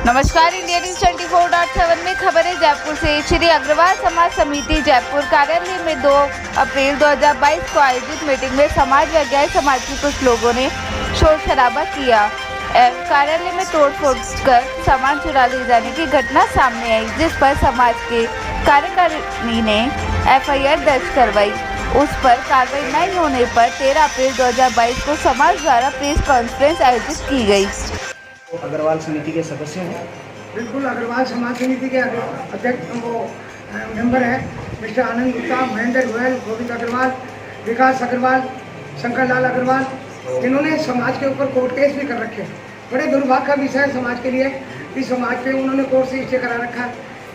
नमस्कार, India news 24/7 में खबर है जयपुर से। श्री अग्रवाल समाज समिति जयपुर कार्यालय में 2 अप्रैल 2022 को आयोजित मीटिंग में समाज व गैर समाज के कुछ लोगों ने शोर शराबा किया एवं कार्यालय में तोड़फोड़ कर सामान चुरा ले जाने की घटना सामने आई, जिस पर समाज के कार्यकारिणी ने FIR दर्ज करवाई। उस पर कार्रवाई नहीं होने पर 13 अप्रैल 2022 को समाज द्वारा प्रेस कॉन्फ्रेंस आयोजित की गई। अग्रवाल समिति के सदस्य हैं। बिल्कुल, अग्रवाल समाज समिति के अध्यक्ष वो मेंबर है मिस्टर आनंद गुप्ता, महेंद्र गोयल, गोविंद अग्रवाल, विकास अग्रवाल, शंकर लाल अग्रवाल, जिन्होंने समाज के ऊपर कोर्ट केस भी कर रखे। बड़े दुर्भाग्य का विषय है समाज के लिए कि समाज पे उन्होंने कोर्ट से स्टे करा रखा है।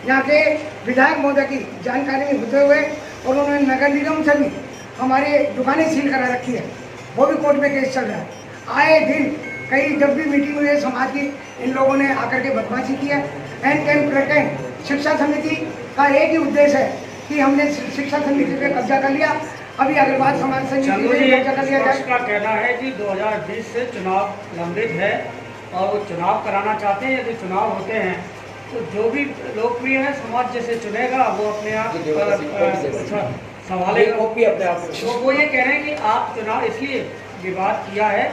यहाँ के विधायक महोदय की जानकारी में होते हुए और उन्होंने नगर निगम से भी हमारे दुकानें सील करा रखी है, वो भी कोर्ट में केस चल रहा है। आए दिन कई जब भी मीटिंग हुई है समाज की, इन लोगों ने आकर के बदमाशी की है। शिक्षा समिति का एक ही उद्देश्य है कि हमने शिक्षा समिति पे कब्जा कर लिया। अभी अग्रवाल समाज समिति पे कब्जा कर लिया जाए। का कहना है कि 2020 से चुनाव लंबित है और वो चुनाव कराना चाहते हैं। यदि चुनाव होते हैं तो जो भी लोकप्रिय है समाज जैसे चुनेगा वो अपने आप संभालेगा। वो ये कह रहे हैं कि आप चुनाव इसलिए विवाद किया है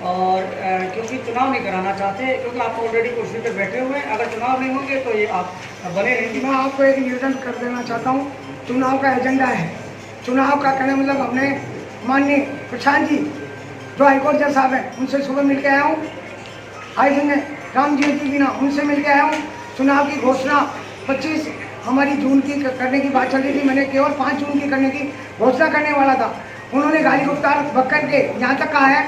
और क्योंकि चुनाव नहीं कराना चाहते, क्योंकि आप ऑलरेडी कुर्सी पे बैठे हुए हैं। अगर चुनाव नहीं होंगे तो ये आप बने रहेंगे। मैं आपको एक निवेदन कर देना चाहता हूँ। चुनाव का एजेंडा है। चुनाव का कहने मतलब अपने माननीय प्रशांत जी जो हाईकोर्ट जज साहब हैं उनसे सुबह मिल के आया हूँ। हाई दिन में राम जी बीना उनसे मिल के आया हूँ। चुनाव की घोषणा 25 हमारी जून की करने की बात चल रही थी। मैंने केवल 5 जून की करने की घोषणा करने वाला था। उन्होंने गाली गुफ्तार बक्कर के यहाँ तक कहा है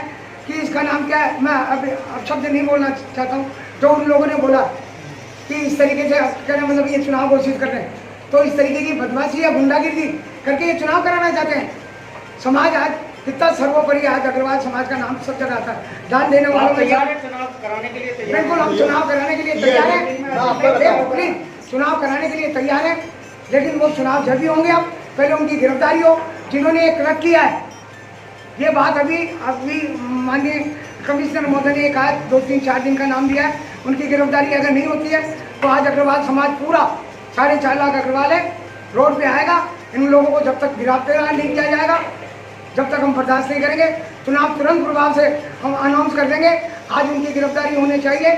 कि इसका नाम क्या है। मैं अब शब्द नहीं बोलना चाहता हूँ। जो उन लोगों ने बोला कि इस तरीके से कहना मतलब ये चुनाव घोषित कर रहे हैं, तो इस तरीके की बदमाशी या गुंडागिरी करके ये चुनाव कराना चाहते हैं। समाज आज कितना सर्वोपरि, आज अग्रवाल समाज का नाम सब जगह आता है। दान देने वालों तैयार है चुनाव कराने के लिए? बिल्कुल, हम चुनाव कराने के लिए तैयार हैं। चुनाव कराने के लिए तैयार है, लेकिन वो चुनाव जब भी होंगे अब पहले उनकी गिरफ्तारी हो जिन्होंने ये कृत्य किया है। ये बात अभी माननीय कमिश्नर महोदय ने कहा 2-3-4 दिन का नाम दिया है। उनकी गिरफ्तारी अगर नहीं होती है तो आज अग्रवाल समाज पूरा 4.5 लाख अग्रवाल है रोड पे आएगा। इन लोगों को जब तक गिरफ्तार नहीं किया जाएगा जब तक हम बर्दाश्त नहीं करेंगे। चुनाव तुरंत प्रभाव से हम अनाउंस कर देंगे। आज उनकी गिरफ्तारी होनी चाहिए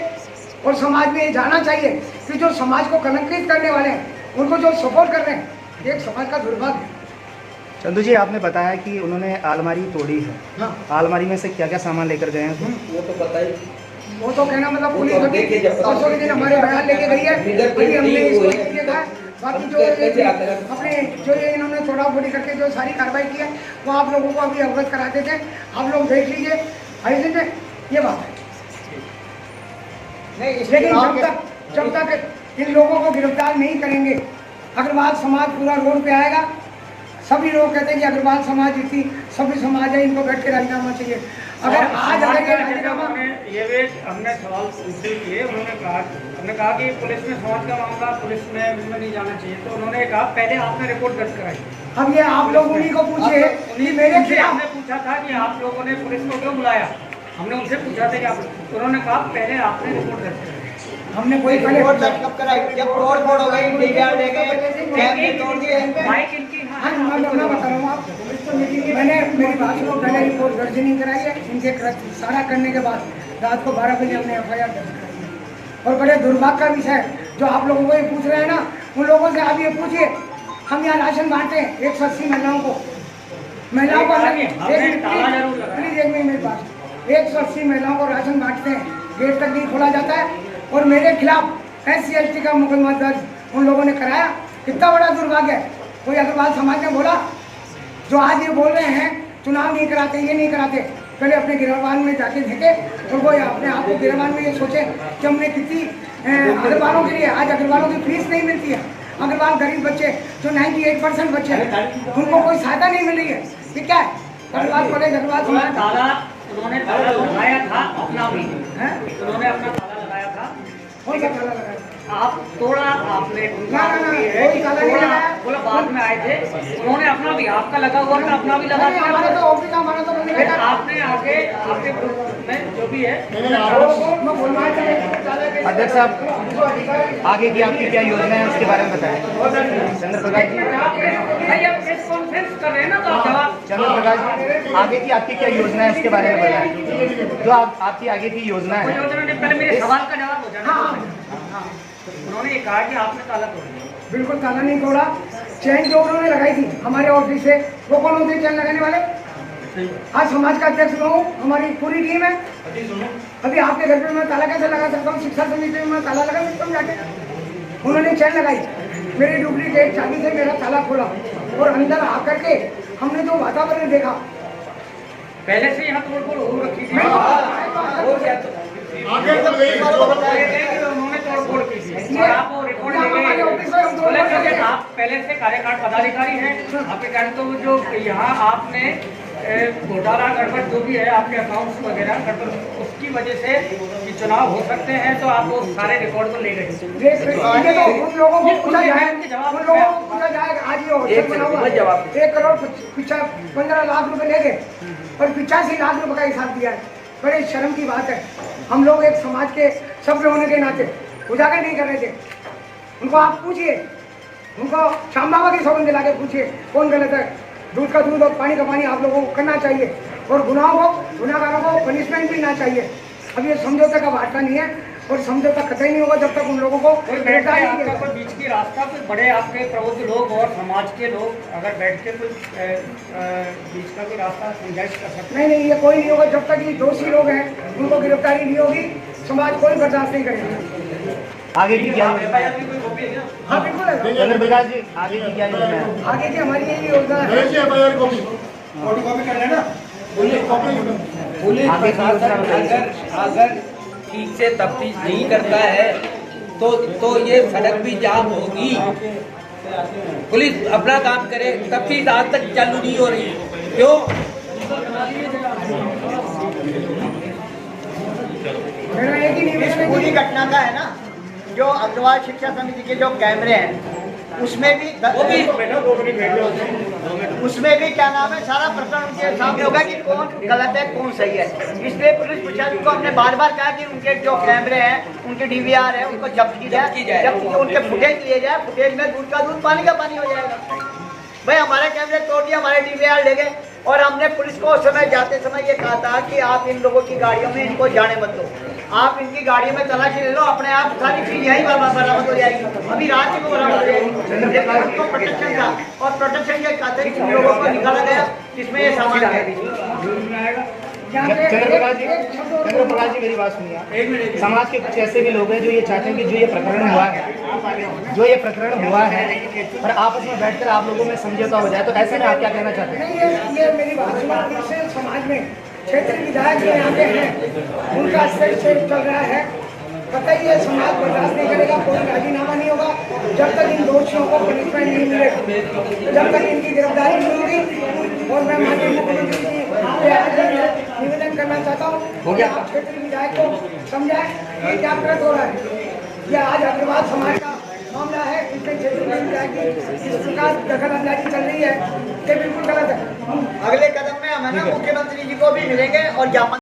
और समाज में ये जाना चाहिए कि जो समाज को कलंकित करने वाले हैं उनको जो सपोर्ट कर रहे हैं, एक समाज का दुर्भाग्य है। चंदू जी, आपने बताया कि उन्होंने अलमारी तोड़ी है। हाँ। अलमारी में से क्या क्या सामान लेकर गए हैं? वो तो पता ही, वो तो कहना मतलब पुलिस परसों के दिन हमारे बयान लेके गई है। अभी हमने इसको देखा है। बाकी जो अपने जो ये इन्होंने तोड़ा फोड़ी करके जो सारी कार्रवाई की है वो आप लोगों को अभी अवगत कराते थे। आप लोग देख लीजिए। ये बात है। लेकिन जब तक इन लोगों को गिरफ्तार नहीं करेंगे अग्रवाल समाज पूरा रोड पे आएगा। सभी लोग कहते हैं कि अग्रवाल समाज इतनी सभी समाज है, इनको बैठ के राजीनामा चाहिए। अगर आज ये हमने सवाल पूछे किए, हमने कहा कि पुलिस में समाज का मामला पुलिस में उसमें नहीं जाना चाहिए, तो उन्होंने कहा पहले आपने रिपोर्ट दर्ज कराई। अब ये आप लोग उन्हीं को पूछिए। मेरे खिलाफ हमने पूछा था कि आप लोगों ने पुलिस को क्यों बुलाया, हमने उनसे पूछा था कि आप, उन्होंने कहा पहले आपने रिपोर्ट दर्ज कराई। हमने कोई पहले कब कराई? जब तोड़ फोड़ हो गई, डीवीआर ले गए, तोड़ दिए। बाइक इनकी मैं बता रहा हूँ आप। मैंने मेरी बात को पहले रिपोर्ट दर्ज नहीं कराई है। इनके सारा करने के बाद रात को 12 बजे हमने FIR दर्ज कराई है। और बड़े दुर्भाग्य का विषय है जो आप लोगों को ये पूछ रहे हैं ना, उन लोगों से आप ये पूछिए। हम यहाँ राशन बांटते हैं 180 महिलाओं को। प्लीज एक मिनट मेरी बात। 180 महिलाओं को राशन बांटते हैं, गेट तक नहीं खोला जाता है। और मेरे खिलाफ SC/ST का मुकदमा दर्ज उन लोगों ने कराया। कितना बड़ा दुर्भाग्य है। कोई अग्रवाल समाज ने बोला जो आज ये बोल रहे हैं चुनाव नहीं कराते, ये नहीं कराते, पहले अपने गिरफ्तार में जाके देखे और वो अपने आप को गिरफ्तार में ये सोचे कि हमने कितनी अग्रवालों के लिए, आज अग्रवालों की फीस नहीं मिलती है। अग्रवाल गरीब बच्चे जो 98% बच्चे हैं उनको कोई सहायता नहीं मिल रही है। ये क्या है? अग्रवाल कॉलेज अग्रवाल समाज उन्होंने ताला लगाया था अपना भी, उन्होंने अपना ताला लगाया था। कौन सा ताला लगाया? आप तोड़ा आपने बोला बाद में आए थे, उन्होंने अपना भी, आपका लगा हुआ था अपना भी लगा दिया। आपने आगे आपके ग्रुप में जो भी है अध्यक्ष साहब आगे की आपकी क्या योजना है उसके बारे में बताएं। चंद्र प्रकाश जी, भाई अब प्रेस कॉन्फ्रेंस कर रहे हैं ना, तो आप जवाब। चंद्र प्रकाश जी, आगे की आपकी क्या योजना है उसके बारे में बताएं। जो आपकी आगे की योजना है। योजना ने पहले मेरे सवाल का जवाब हो जाना। हाँ, उन्होंने ये कहा कि आपने ताला तोड़ दिया। बिल्कुल ताला नहीं तोड़ा। चैन जो उन्होंने लगाई थी हमारे ऑफिस से, वो कौन होते हैं चैन लगाने वाले? आज समाज का अध्यक्ष मैं हूँ, हमारी पूरी टीम है। अभी आपके घर पे मैं ताला कैसे लगा सकता हूँ? शिक्षा समिति में मैं ताला लगा सकता हूँ जाके? उन्होंने चैन लगाई, मेरी डुप्लीकेट चाबी से मेरा ताला खोला और अंदर आकर के हमने जो वातावरण देखा, पहले से यहाँ तोड़ फोड़ हो रखी थी। उन्होंने तोड़ फोड़ की थी और आप वो रिकॉर्ड लेके आप पहले से कार्यकाल पदाधिकारी हैं। आपके कहने तो जो यहाँ आपने घोटाला गड़बड़ जो भी है आपके अकाउंट्स वगैरह गड़बड़, उसकी वजह से कि चुनाव हो सकते हैं, तो आप वो सारे रिकॉर्ड को ले गए। उन लोगों को पूछा जाएगा आज ये 1 करोड़ 15 लाख रुपए ले गए और 85 लाख रुपए का हिसाब दिया है। बड़े शर्म की बात है। हम लोग एक समाज के सभ्य होने के नाते उजागर नहीं कर रहे थे। उनको आप पूछिए, उनको श्याम बाबा की सौगंध दिला के पूछिए कौन गलत है। दूध का दूध और पानी का पानी आप लोगों को करना चाहिए और गुनाहगारों को पनिशमेंट मिलना चाहिए। अब ये समझौते का वार्ता नहीं है और समझौता कतई नहीं होगा जब तक उन लोगों को गिरफ्तार नहीं किया। कोई बीच की रास्ता, कोई बड़े आपके प्रबुद्ध लोग और समाज के लोग अगर बैठ के कोई बीच का कोई रास्ता गुंजाइश कर सकते? नहीं, ये कोई नहीं होगा जब तक ये दोषी लोग हैं उनको गिरफ्तारी नहीं होगी। समाज कोई बर्दाश्त नहीं करेगा। आगे की क्या योजना है? हाँ बिल्कुल है। चंद्र प्रकाश जी, आगे की क्या योजना है? आगे की हमारी यही योजना है। आगे की योजना बताइए। अगर ठीक से तफ्तीश नहीं करता है तो ये सड़क भी जाम होगी। पुलिस अपना काम करे, तफ्तीश आज तक चालू नहीं हो रही। क्यों? मेरा एक ही निवेदन पूरी घटना का है ना, जो अग्रवाल शिक्षा समिति के जो कैमरे हैं उसमें भी क्या नाम है, सारा प्रश्न उनके सामने होगा कि कौन गलत है कौन सही है। इसलिए पुलिस प्रशासन को हमने बार बार कहा कि उनके जो कैमरे हैं, उनके DVR है, उनको जब्त की जाए, जब्त उनके फुटेज लिए जाए। फुटेज में दूध का दूध पानी का पानी हो जाएगा। भाई हमारे कैमरे तोड़ दिए, हमारे DVR ले गए और हमने पुलिस को उस समय जाते समय ये कहा था कि आप इन लोगों की गाड़ियों में इनको जाने मत दो, आप इनकी गाड़ियों में तलाशी ले लो, अपने आप सारी चीज यही बरामद हो जाएगी। अभी रात को बरामद हो जाएगी। लेकिन हमको प्रोटेक्शन था और प्रोटेक्शन के खातिर इन लोगों को निकाला गया जिसमें ये सामान है। चंद्र प्रकाश जी, मेरी बात सुनिए। समाज के कुछ ऐसे भी लोग हैं जो ये चाहते हैं कि जो ये प्रकरण हुआ है और आपस में बैठकर आप लोगों में समझौता हो जाए, तो ऐसे में आप क्या कहना चाहते हैं? नहीं, ये मेरी बात सुनो। इससे समाज में क्षेत्रीय विधायक जो यहाँ पे हैं उनका स्टेज चल रहा है। पता ही है समाज बर्दाश्त नहीं करेगा, कोई राजीनामा नहीं होगा जब तक इन दोषियों को पनिशमेंट नहीं मिलेगा, जब तक इनकी गिरफ्तारी नहीं होगी। और मैं माननीय मुख्यमंत्री जी से निवेदन करना चाहता हूँ कि आप क्षेत्रीय विधायक को समझाएं कि क्या गलत हो रहा है। यह आज अग्रवाल समाज का मामला है, इसमें क्षेत्रीय विधायक की इस प्रकार दखलअंदाजी चल रही है, ये बिल्कुल गलत है। अगले कदम में हम है ना मुख्यमंत्री जी को भी मिलेंगे और ज्ञापन